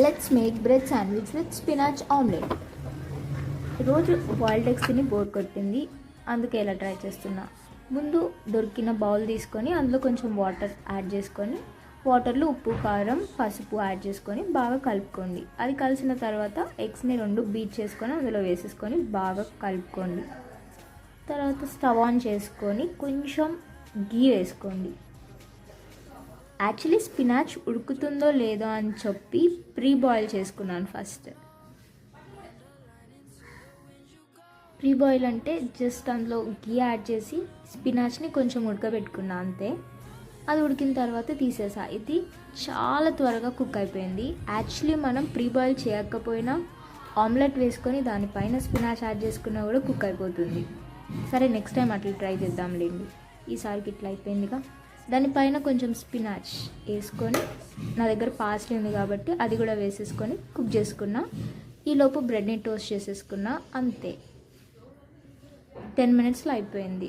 Let's make bread sandwich with spinach omelette. రోజు boiled eggs తిని bore కొట్టింది, అందుకే ఇలా ట్రై చేస్తున్నా. ముందు దొరికిన బౌల్ తీసుకొని అందులో కొంచెం వాటర్ యాడ్ చేసుకొని, వాటర్లో ఉప్పు, కారం, పసుపు యాడ్ చేసుకొని బాగా కలుపుకోండి. అది కలిసిన తర్వాత ఎగ్స్ని 2 బీట్ చేసుకొని అందులో వేసేసుకొని బాగా కలుపుకోండి. తర్వాత స్టవ్ ఆన్ చేసుకొని కొంచెం గీ వేసుకోండి. యాక్చువల్లీ స్పినాచ్ ఉడుకుతుందో లేదో అని చెప్పి ప్రీ బాయిల్ చేసుకున్నాను ఫస్ట్. ప్రీ బాయిల్ అంటే జస్ట్ అందులో గీ యాడ్ చేసి స్పినాచ్ని కొంచెం ఉడకబెట్టుకున్నా అంతే. అది ఉడికిన తర్వాత తీసేసా. ఇది చాలా త్వరగా కుక్ అయిపోయింది. యాక్చువల్లీ మనం ప్రీ బాయిల్ చేయకపోయినా ఆమ్లెట్ వేసుకొని దానిపైన స్పినాచ్ యాడ్ చేసుకున్నా కూడా కుక్ అయిపోతుంది. సరే, నెక్స్ట్ టైం అట్లా ట్రై చేద్దాంలేండి. ఈసారికి ఇట్లా అయిపోయిందిగా. దానిపైన కొంచెం స్పినాచ్ వేసుకొని, నా దగ్గర పాస్లీ ఉంది కాబట్టి అది కూడా వేసేసుకొని కుక్ చేసుకున్నా. ఈలోపు బ్రెడ్ని టోస్ట్ చేసేసుకున్నా. అంతే, 10 minutesలో అయిపోయింది.